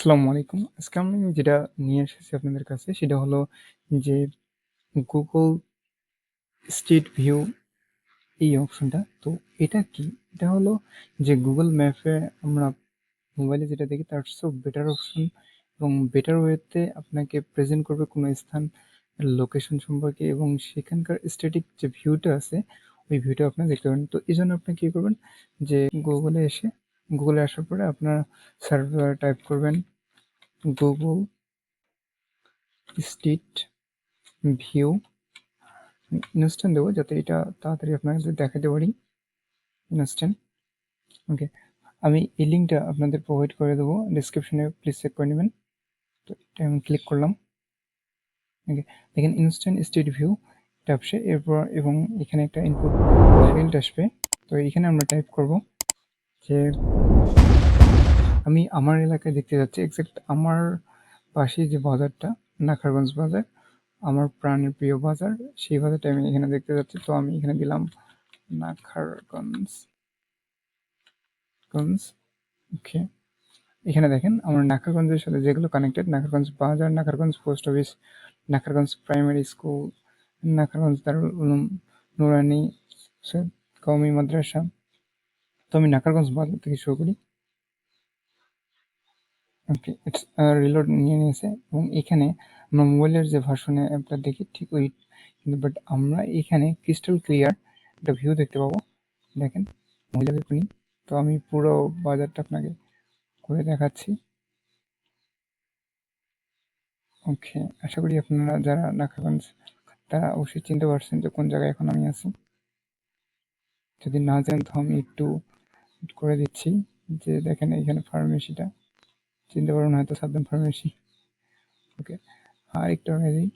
আসসালামু আলাইকুম। আজকে আমি যেটা নিয়ে এসেছি আপনাদের কাছে সেটা হলো যে গুগল স্ট্রিট ভিউ এই অপশনটা। তো এটা কি? এটা হলো যে গুগল ম্যাপে আমরা মোবাইলে যেটা দেখি তার চেয়েও বেটার অপশন এবং বেটার ওয়েতে আপনাকে প্রেজেন্ট করবে কোনো স্থান লোকেশন সম্পর্কে এবং সেখানকার স্ট্যাটিক যে ভিউটা আছে ওই ভিউটা আপনি দেখতে পারেন। তো এই জন্য আপনি কী করবেন যে গুগলে আসার পরে আপনার সার্ভার টাইপ করবেন গুগল স্ট্রিট ভিউ ইনস্ট্যান্ট দেবো যাতে এটা তাড়াতাড়ি আপনাদের দেখাতে পারি। ইনস্ট্যান্ট, ওকে। আমি এই লিঙ্কটা আপনাদের প্রোভাইড করে দেবো ডিসক্রিপশনে, প্লিজ চেক করে নেবেন। তো এটা আমি ক্লিক করলাম। ওকে, দেখেন ইনস্ট্যান্ট স্ট্রিট ভিউ এটা আসবে এরপর এবং এখানে একটা ইনপুট ফিল্ড আসবে। তো এখানে আমরা টাইপ করব যে আমি আমার এলাকায় দেখতে যাচ্ছি এক্সাক্ট আমার পাশে যে বাজারটা নাখারগঞ্জ বাজার, আমার প্রাণের প্রিয় বাজার, সেই বাজারটা আমি এখানে দেখতে যাচ্ছি। তো আমি এখানে দিলাম নাখারগঞ্জ। ওকে, এখানে দেখেন আমার নাখারগঞ্জের সাথে যেগুলো কানেক্টেড, নাখারগঞ্জ বাজার, নাখারগঞ্জ পোস্ট অফিস, নাখারগঞ্জ প্রাইমারি স্কুল, নাখারগঞ্জ দারুল উলুম নুরানি কওমি মাদ্রাসা। তো আমি নাখারগঞ্জ বাজার থেকে শুরু করি। ওকে, ইটস রিলোড নিয়ে নিয়েছে এবং এখানে আমরা মোবাইলের যে ভার্সনে অ্যাপটা দেখি ঠিক ওই, কিন্তু বাট আমরা এখানে ক্রিস্টাল ক্লিয়ার একটা ভিউ দেখতে পাবো। দেখেন মহিলাদের কুইন। তো আমি পুরো বাজারটা আপনাকে করে দেখাচ্ছি। ওকে, আশা করি আপনারা যারা নাখারগঞ্জ তারা অবশ্যই চিনতে পারছেন যে কোন জায়গায় এখন আমি আছি। যদি না জানেন তো আমি একটু করে দিচ্ছি যে দেখেন এখানে ফার্মেসিটা চিনতে পারবেন হয়তো, সাদ্দাম ফার্মেসি। ওকে, আর একটু আগে দিই।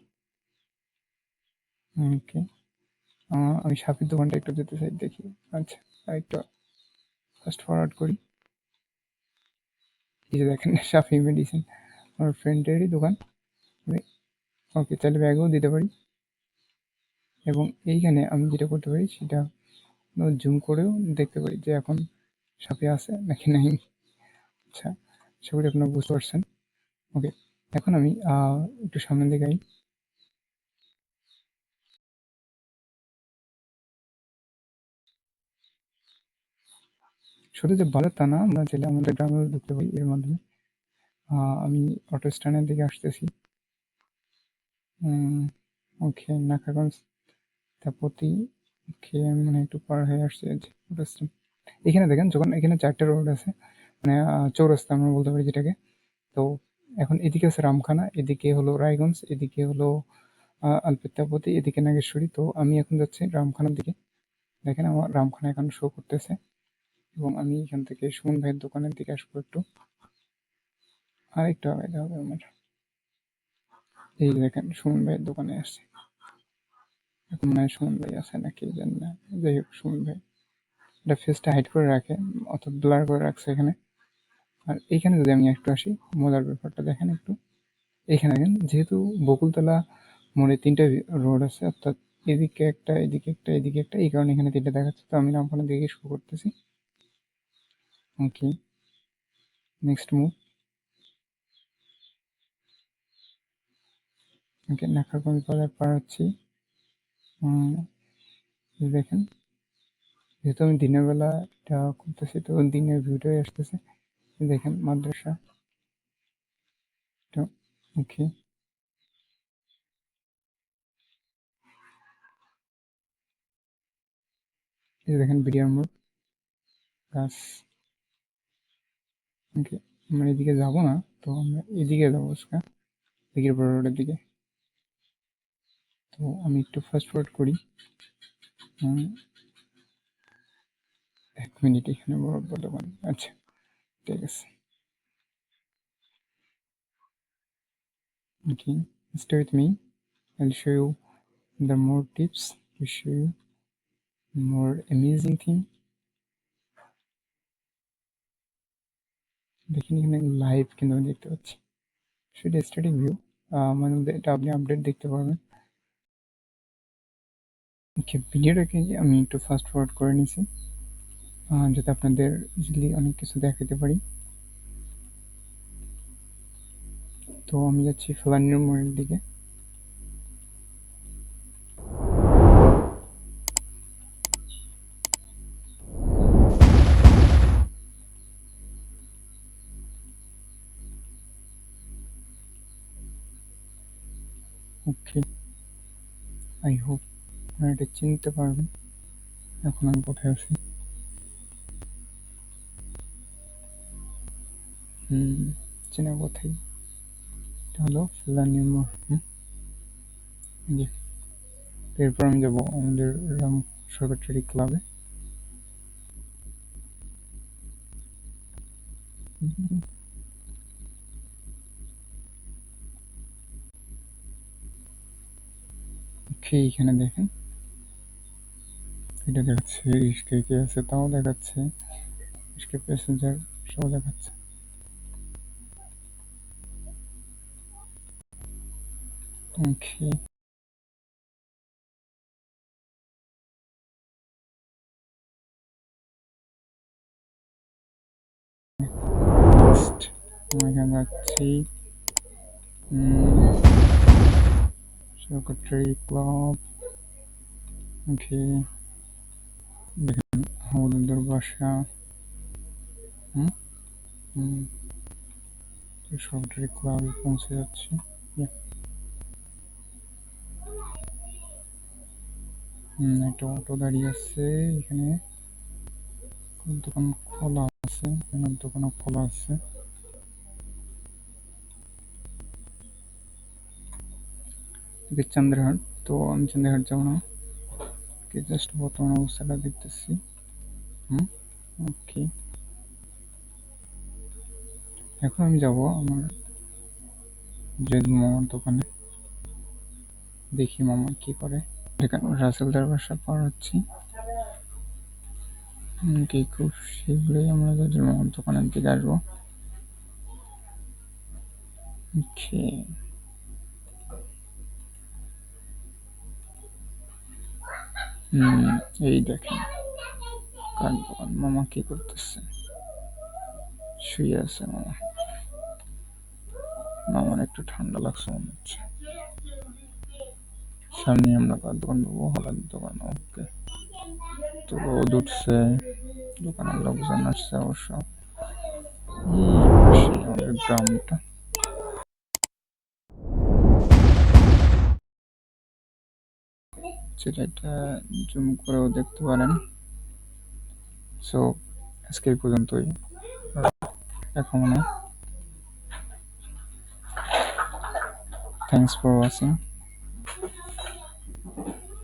ওকে, আমি সাপির দোকানটা একটু যেতে চাই, দেখি। আচ্ছা, আর একটু ফাস্ট ফরওয়ার্ড করি। এই যে দেখেন সাফি মেডিসিন, আমার ফ্রেন্ডেরই দোকান। ওকে, তাহলে ব্যাগও দিতে পারি এবং এইখানে আমি যেটা করতে পারি সেটা জুম করেও দেখতে পারি যে এখন সাপে আছে নাকি নাই। আচ্ছা, আশা করি আপনারা বুঝতে পারছেন। ওকে, এখন আমি একটু সামনের দিকে আই। শুধু যে বাজার তা না, আমরা চাইলে আমাদের গ্রামেও ঢুকতে পারি এর মাধ্যমে। আমি অটো স্ট্যান্ডের দিকে আসতেছি। ওকে, নাকাগঞ্জ তাপতি। ওকে, আমি মানে একটু পার হয়ে আসছি অটো স্ট্যান্ড। এখানে দেখেন যখন এখানে 4টে রোড আছে, মানে চৌরাস্তা আমরা বলতে পারি যেটাকে। তো এখন এদিকে আছে রামখানা, এদিকে হলো রায়গঞ্জ, এদিকে হলো আলপেত্তাপতি, এদিকে নাগেশ্বরী। তো আমি এখন যাচ্ছি রামখানার দিকে। দেখেন আমার রামখানা এখন শো করতেছে এবং আমি এখান থেকে সুমন ভাইয়ের দোকানের দিকে আসবো একটু, আর একটু আগাইতে হবে আমার। এই দেখেন সুমন ভাইয়ের দোকানে আসছে। এখন মনে হয় সুমন ভাই আছে নাকি জানি না, যাই হোক সুমন ভাই এটা ফেসটা হাইড করে রাখে অর্থাৎ ব্লার করে রাখছে এখানে। আর এইখানে যদি আমি একটু আসি, মজার ব্যাপারটা দেখেন একটু। এখানে দেখেন যেহেতু বকুলতলা মোড়ে 3টে রোড আছে, অর্থাৎ এদিকে একটা, এদিকে একটা, এদিকে একটা, এই কারণে এখানে 3টে দেখাচ্ছে। তো আমি রামখানার দিকে শুরু করতেছি। ওকে, নেক্সট মুভ। ওকে, নাখারগঞ্জ বাজার পার হচ্ছি। দেখেন যেহেতু আমি দিনের বেলা এটা করতেছি তো দিনের ভিউটাই আসতেছে। দেখেন মাদ্রাসা। ওকে, এই দেখেন বিডিআর মোড় গাছ। ওকে, আমরা এদিকে যাবো না, তো আমরা এদিকে যাবো দিকের বড় রোডের দিকে। তো আমি একটু ফাস্ট ফরওয়ার্ড করি। 1 মিনিট, এখানে বড় দোকান। আচ্ছা, ঠিক আছে। Okay, stay with me. I'll show you the more tips to show you more amazing thing. দেখেন এখানে লাইভ কিন্তু আমি দেখতে পাচ্ছি, সেটা স্ট্যাটিক ভিউ, মানে এটা আপনি আপডেট দেখতে পারবেন। ওকে, ভিডিওটাকে আমি একটু ফাস্ট ফরওয়ার্ড করে নিছি যাতে আপনাদের ইজিলি অনেক কিছু দেখাতে পারি। তো আমি যাচ্ছি ফেলানির মোড়ের দিকে। ওকে, আই হোপ আপনারা এটা চিনতে পারবেন এখন আমি কোথায় আছি। চেনা কোথায়, এটা হলো ফেলানির মোড়। জি, এরপর আমি যাবো আমাদের রাম সেক্রেটারি ক্লাবে। ওকে, এখানে দেখেন এটা দেখাচ্ছে রিস্কে কে আছে তাও দেখাচ্ছে, রিস্কে প্যাসেঞ্জার সব দেখাচ্ছে। ওকে, নেক্সট আমি এখানে যাচ্ছি সেক্রেটারি ক্লাব। ওকে, দেখেন আমাদের বাসা। সেক্রেটারি ক্লাবে পৌঁছে যাচ্ছি। একটা অটো দাঁড়িয়ে আছে এখানে, দোকান খোলা আছে, দোকানও খোলা আছে। চান্দ্রহাট, তো আমি চান্দ্রহাট যাবো না, জাস্ট বর্তমান অবস্থাটা দেখতেছি। ওকে, এখন আমি যাব আমার যে মামার দোকানে, দেখি মামা কি করে। এখানে রাসেলদার বাসা পার হচ্ছি। কি খুব শীঘ্রই আমরা যদি মামার দোকানের দিকে আসবো। ওকে, এই দেখেন কার দোকান, মামা কি করতেছে, শুয়ে আছে মামা। মামার একটু ঠান্ডা লাগছে মনে হচ্ছে। সামনে আমরা কার দোকান পাবো, হলার দোকান। ওকে, তো রোদ উঠছে, দোকানের লোকজন আসছে অবশ্য। আমাদের গ্রামটা সেটা জুম করেও দেখতে পারেন। সো আজকে এই পর্যন্তই, এখন থ্যাংকস ফর ওয়াচিং।